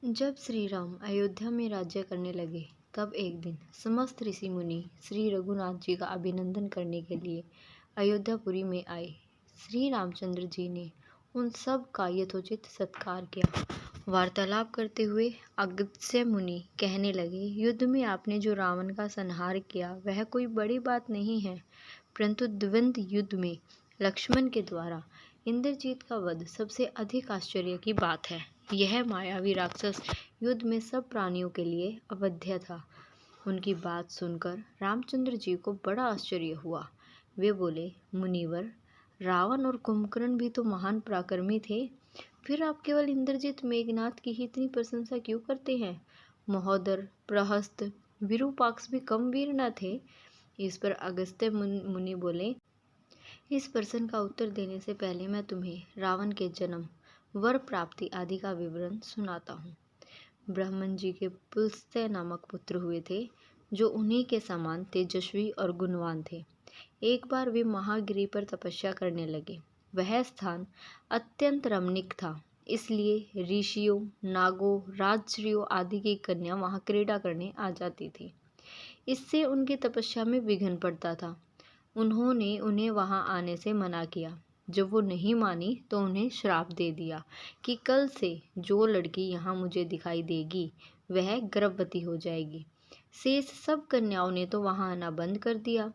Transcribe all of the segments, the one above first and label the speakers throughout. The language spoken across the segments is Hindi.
Speaker 1: जब श्री राम अयोध्या में राज्य करने लगे, तब एक दिन समस्त ऋषि मुनि श्री रघुनाथ जी का अभिनंदन करने के लिए अयोध्यापुरी में आए। श्री रामचंद्र जी ने उन सब का यथोचित सत्कार किया। वार्तालाप करते हुए अगस्त्य मुनि कहने लगे, युद्ध में आपने जो रावण का संहार किया वह कोई बड़ी बात नहीं है, परंतु द्वंद्व युद्ध में लक्ष्मण के द्वारा इंद्रजीत का वध सबसे अधिक आश्चर्य की बात है। यह मायावी राक्षस युद्ध में सब प्राणियों के लिए अवध्य था। उनकी बात सुनकर रामचंद्र जी को बड़ा आश्चर्य हुआ। वे बोले, मुनिवर, रावण और कुंभकर्ण भी तो महान पराक्रमी थे, फिर आप केवल इंद्रजीत मेघनाथ की ही इतनी प्रशंसा क्यों करते हैं? महोदर, प्रहस्त, विरूपाक्ष भी कम वीर न थे? इस पर अगस्त्य मुनि बोले, इस प्रश्न का उत्तर देने से पहले मैं तुम्हें रावण के जन्म, वर प्राप्ति आदि का विवरण सुनाता हूँ। ब्रह्मन जी के पुलस्त्य नामक पुत्र हुए थे, जो उन्हीं के समान तेजस्वी और गुणवान थे। एक बार वे महागिरी पर तपस्या करने लगे। वह स्थान अत्यंत रमणीक था, इसलिए ऋषियों, नागों, राजश्रियों आदि की कन्या वहां क्रीड़ा करने आ जाती थी। इससे उनकी तपस्या में विघ्न पड़ता था। उन्होंने उन्हें वहां आने से मना किया। जब वो नहीं मानी तो उन्हें श्राप दे दिया कि कल से जो लड़की यहाँ मुझे दिखाई देगी वह गर्भवती हो जाएगी। शेष सब कन्याओं ने तो वहां आना बंद कर दिया,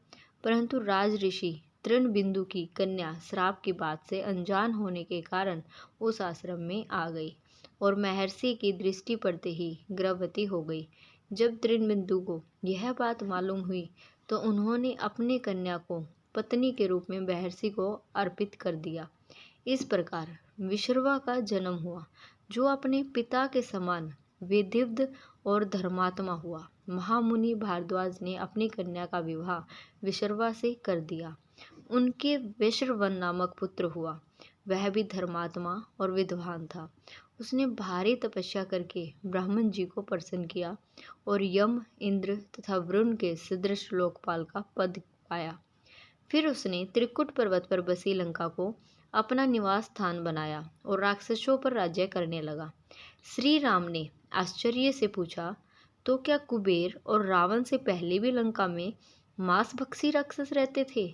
Speaker 1: परंतु राज ऋषि तृणबिंदु की कन्या श्राप की बात से अनजान होने के कारण उस आश्रम में आ गई और महर्षि की दृष्टि पड़ते ही गर्भवती हो गई। जब तृणबिंदु को यह बात मालूम हुई तो उन्होंने अपनी कन्या को पत्नी के रूप में महर्षि को अर्पित कर दिया। इस प्रकार विश्रवा का जन्म हुआ, जो अपने पिता के समान विधिवत और धर्मात्मा हुआ। महामुनि भारद्वाज ने अपनी कन्या का विवाह विश्रवा से कर दिया। उनके विश्रवन नामक पुत्र हुआ। वह भी धर्मात्मा और विद्वान था। उसने भारी तपस्या करके ब्राह्मण जी को प्रसन्न किया और यम, इंद्र तथा वरुण के सदृश लोकपाल का पद पाया। फिर उसने त्रिकुट पर्वत पर बसी लंका को अपना निवास स्थान बनाया और राक्षसों पर राज्य करने लगा। श्री राम ने आश्चर्य से पूछा, तो क्या कुबेर और रावण से पहले भी लंका में मांसभक्षी राक्षस रहते थे?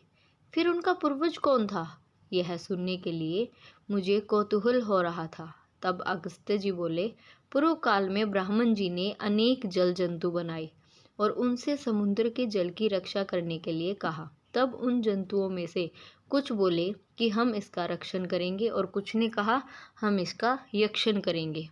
Speaker 1: फिर उनका पूर्वज कौन था? यह सुनने के लिए मुझे कौतूहल हो रहा था। तब अगस्त्य जी बोले, पूर्व काल में ब्राह्मण जी ने अनेक जल जंतु बनाए और उनसे समुद्र के जल की रक्षा करने के लिए कहा। तब उन जंतुओं में से कुछ बोले कि हम इसका रक्षण करेंगे और कुछ ने कहा हम इसका यक्षण करेंगे।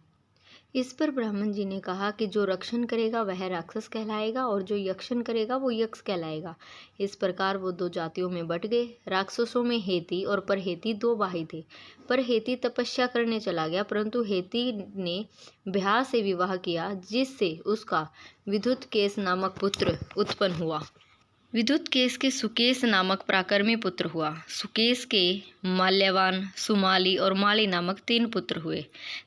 Speaker 1: इस पर ब्राह्मण जी ने कहा कि जो रक्षण करेगा वह राक्षस कहलाएगा और जो यक्षण करेगा वो यक्ष कहलाएगा। इस प्रकार वो दो जातियों में बट गए। राक्षसों में हेती और परहेती दो भाई थे। परहेती तपस्या करने चला गया, परंतु हेती ने ब्याह से विवाह किया, जिससे उसका विद्युत्केश नामक पुत्र उत्पन्न हुआ। विद्युत्केश के सुकेश नामक पराक्रमी पुत्र हुआ। सुकेश के माल्यवान, सुमाली और माली नामक 3 पुत्र हुए।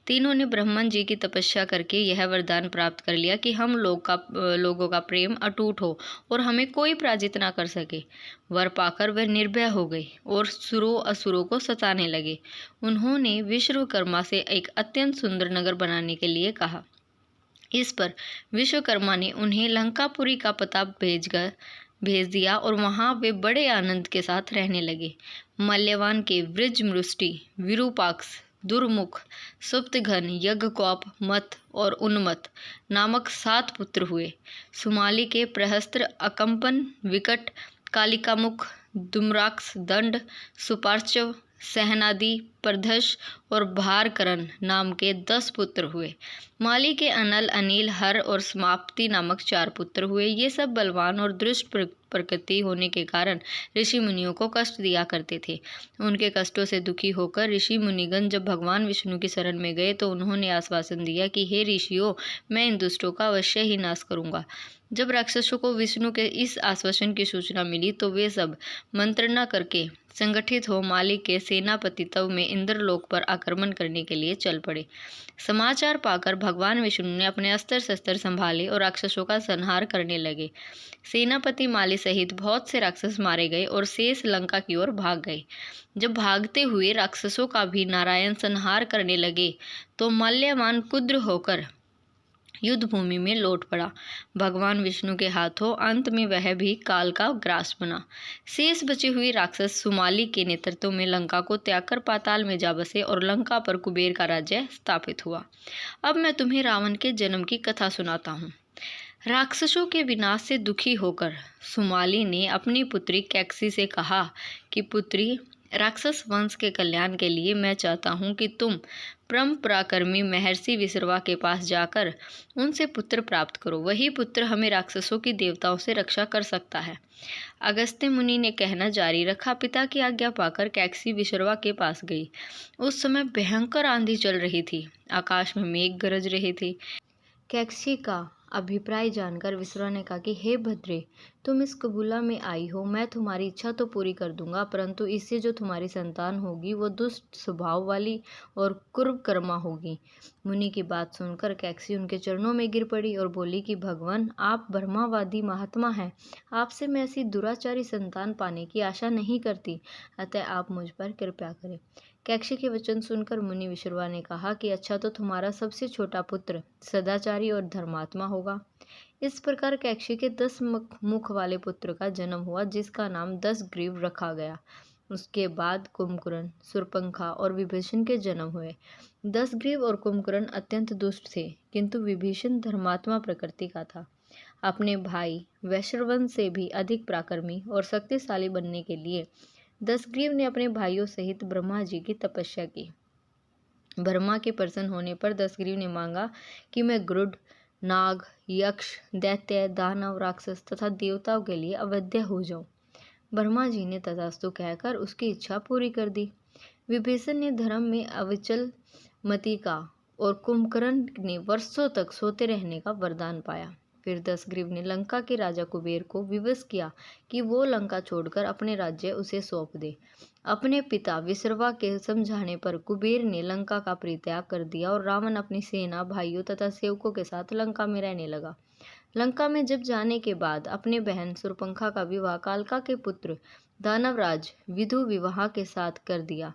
Speaker 1: तीनों ने ब्रह्मन जी की तपस्या करके यह वरदान प्राप्त कर लिया कि हम लोगों का प्रेम अटूट हो और हमें कोई पराजित ना कर सके। वर पाकर वह निर्भय हो गई और सुरों असुरों को सताने लगे। उन्होंने विश्वकर्मा से एक अत्यंत सुंदर नगर बनाने के लिए कहा। इस पर विश्वकर्मा ने उन्हें लंकापुरी का पता भेज दिया और वहां वे बड़े आनंद के साथ रहने लगे। मल्यवान के वृजमृष्टि, विरूपाक्ष, दुर्मुख, सुप्तघन, यज्ञकौप, मत और उन्मत्त नामक 7 पुत्र हुए। सुमाली के प्रहस्त्र, अकंपन, विकट, कालिकामुख, दुम्राक्ष, दंड, सुपार्चव, सहनादि, प्रधश और भारकरण नाम के 10 पुत्र हुए। माली के अनल, अनिल, हर और समाप्ति नामक 4 पुत्र हुए। ये सब बलवान और दुष्ट प्रकृति होने के कारण ऋषि मुनियों को कष्ट दिया करते थे। उनके कष्टों से दुखी होकर ऋषि मुनिगण जब भगवान विष्णु की शरण में गए तो उन्होंने आश्वासन दिया कि हे ऋषियों, मैं इन दुष्टों का अवश्य ही नाश करूंगा। जब राक्षसों को विष्णु के इस आश्वासन की सूचना मिली तो वे सब मंत्रणा करके संगठित हो माली के सेनापति तव में इंद्रलोक पर आक्रमण करने के लिए चल पड़े। समाचार पाकर भगवान विष्णु ने अपने अस्त्र शस्त्र संभाले और राक्षसों का संहार करने लगे। सेनापति माली सहित बहुत से राक्षस मारे गए और शेष लंका की ओर भाग गए। जब भागते हुए राक्षसों का भी नारायण संहार करने लगे तो मल्यवान कुद्र होकर युद्ध भूमि में लौट पड़ा। भगवान विष्णु के हाथों अंत में वह भी काल का ग्रास बना। शेष बचे हुए राक्षस सुमाली के नेतृत्व में लंका को त्याग कर पाताल में जा बसे और लंका पर कुबेर का राज्य स्थापित हुआ। अब मैं तुम्हें रावण के जन्म की कथा सुनाता हूँ। राक्षसों के विनाश से दुखी होकर सुमाली ने अपनी पुत्री कैकसी से कहा कि पुत्री, राक्षस वंश के कल्याण के लिए मैं चाहता हूँ कि तुम परम पराक्रमी महर्षि विसर्वा के पास जाकर उनसे पुत्र प्राप्त करो। वही पुत्र हमें राक्षसों की देवताओं से रक्षा कर सकता है। अगस्त्य मुनि ने कहना जारी रखा। पिता की आज्ञा पाकर कैकसी विसर्वा के पास गई। उस समय भयंकर आंधी चल रही थी। आकाश में मेघ गरज रहे थे। कैकसी का अभिप्राय जानकर विसर्वा ने कहा कि हे भद्रे, तुम इस कबूला में आई हो, मैं तुम्हारी इच्छा तो पूरी कर दूंगा, परंतु इससे जो तुम्हारी संतान होगी वो दुष्ट स्वभाव वाली और कुर्मकर्मा होगी। मुनि की बात सुनकर कैकसी उनके चरणों में गिर पड़ी और बोली कि भगवान, आप ब्रह्मवादी महात्मा हैं, आपसे मैं ऐसी दुराचारी संतान पाने की आशा नहीं करती, अतः आप मुझ पर कृपा करें। कैकसी के वचन सुनकर मुनि विसर्वा ने कहा कि अच्छा, तो तुम्हारा सबसे छोटा पुत्र सदाचारी और धर्मात्मा होगा। इस प्रकार कैकसी के 10 मुख वाले पुत्र का जन्म हुआ, जिसका नाम 10 ग्रीव रखा गया। उसके बाद कुंभकर्ण, शूर्पणखा और विभीषण के जन्म हुए। 10 ग्रीव और कुंभकर्ण अत्यंत दुष्ट थे, किंतु विभीषण धर्मात्मा प्रकृति का था। अपने भाई वैश्रवंश से भी अधिक पराक्रमी और शक्तिशाली बनने के लिए दशग्रीव ने अपने भाइयों सहित ब्रह्मा जी की तपस्या की। ब्रह्मा के प्रसन्न होने पर दशग्रीव ने मांगा कि मैं गरुड़, नाग, यक्ष, दैत्य, दानव, राक्षस तथा देवताओं के लिए अवध्य हो जाऊं। ब्रह्मा जी ने तथास्तु कहकर उसकी इच्छा पूरी कर दी। विभीषण ने धर्म में अविचल मति का और कुंभकर्ण ने वर्षों तक सोते रहने का वरदान पाया। फिर दशग्रीव ने लंका के राजा कुबेर को विवश किया कि वो लंका छोड़कर अपने राज्य उसे सौंप दे। अपने पिता विसर्वा के समझाने पर कुबेर ने लंका का परित्याग कर दिया और रावण अपनी सेना, भाइयों तथा सेवकों के साथ लंका में रहने लगा। लंका में जब जाने के बाद अपने बहन शूर्पणखा का विवाह कालका के पुत्र दानवराज विदु विवाह के साथ कर दिया।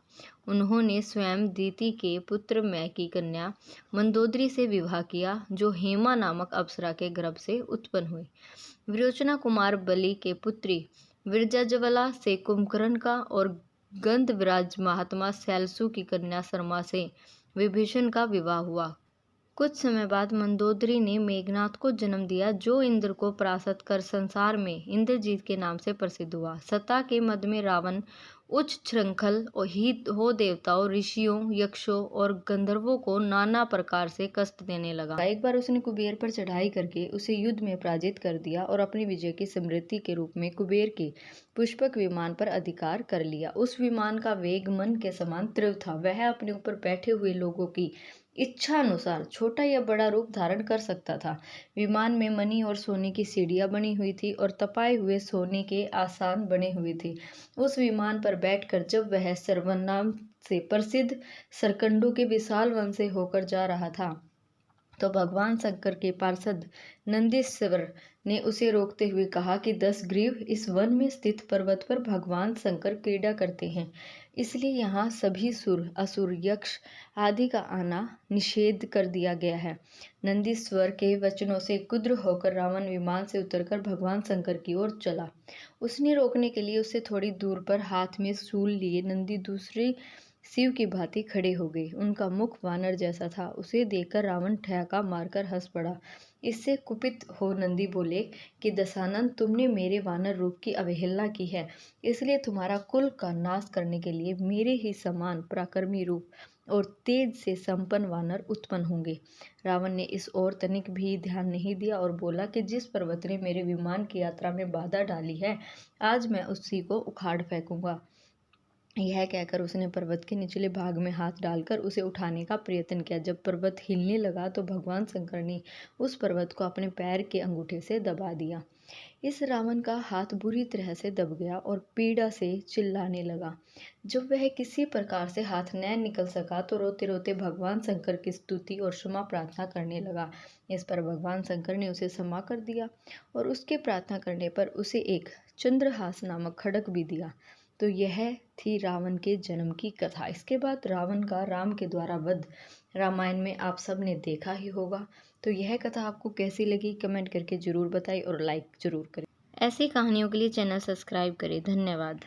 Speaker 1: उन्होंने स्वयं दीति के पुत्र मै की कन्या मंदोदरी से विवाह किया, जो हेमा नामक अप्सरा के गर्भ से उत्पन्न हुई। विरोचना कुमार बलि के पुत्री विरजाज्वला से कुंभकर्ण का और गंधविराज महात्मा शैलसु की कन्या शर्मा से विभीषण का विवाह हुआ। कुछ समय बाद मंदोदरी ने मेघनाथ को जन्म दिया, जो इंद्र को परास्त कर संसार में इंद्रजीत के नाम से प्रसिद्ध हुआ। सत्ता के मद में रावण उच्च श्रृंखल और हित हो देवताओं, ऋषियों, यक्षों और गंधर्वों को नाना प्रकार से कष्ट देने लगा। एक बार उसने कुबेर पर चढ़ाई करके उसे युद्ध में पराजित कर दिया और अपनी विजय की स्मृति के रूप में कुबेर के पुष्पक विमान पर अधिकार कर लिया। उस विमान का वेग मन के समान तीव्र था। वह अपने ऊपर बैठे हुए लोगों की इच्छा अनुसार छोटा या बड़ा रूप धारण कर सकता था। विमान में मणि और सोने की सीढ़ियां बनी हुई थी और तपाए हुए सोने के आसान बने हुए थे। उस विमान पर बैठकर जब वह सर्वनाम से प्रसिद्ध सरकंडू के विशाल वन से होकर जा रहा था, तो भगवान शंकर के पार्षद नंदीश्वर ने उसे रोकते हुए कहा कि दशग्रीव, इस वन में स्थित पर्वत पर भगवान शंकर क्रीड़ा करते हैं, इसलिए यहाँ सभी सुर, असुर, यक्ष आदि का आना निषेध कर दिया गया है। नंदीश्वर के वचनों से क्रुद्ध होकर रावण विमान से उतरकर भगवान शंकर की ओर चला। उसने रोकने के लिए उससे थोड़ी दूर पर हाथ में शूल लिए नंदी दूसरे शिव की भांति खड़े हो गए। उनका मुख वानर जैसा था। उसे देखकर रावण ठहाका मारकर हंस पड़ा। इससे कुपित हो नंदी बोले कि दशानन, तुमने मेरे वानर रूप की अवहेलना की है, इसलिए तुम्हारा कुल का नाश करने के लिए मेरे ही समान पराक्रमी रूप और तेज से संपन्न वानर उत्पन्न होंगे। रावण ने इस ओर तनिक भी ध्यान नहीं दिया और बोला कि जिस पर्वत ने मेरे विमान की यात्रा में बाधा डाली है, आज मैं उसी को उखाड़ फेंकूंगा। यह कहकर उसने पर्वत के निचले भाग में हाथ डालकर उसे उठाने का प्रयत्न किया। जब पर्वत हिलने लगा तो भगवान शंकर ने उस पर्वत को अपने पैर के अंगूठे से दबा दिया। इस रावण का हाथ बुरी तरह से दब गया और पीड़ा से चिल्लाने लगा। जब वह किसी प्रकार से हाथ न निकल सका तो रोते रोते भगवान शंकर की स्तुति और क्षमा प्रार्थना करने लगा। इस पर भगवान शंकर ने उसे क्षमा कर दिया और उसके प्रार्थना करने पर उसे एक चंद्रहास नामक खड्ग भी दिया। तो यह थी रावण के जन्म की कथा। इसके बाद रावण का राम के द्वारा वध रामायण में आप सब ने देखा ही होगा। तो यह कथा आपको कैसी लगी कमेंट करके ज़रूर बताइए और लाइक ज़रूर करें। ऐसी कहानियों के लिए चैनल सब्सक्राइब करें। धन्यवाद।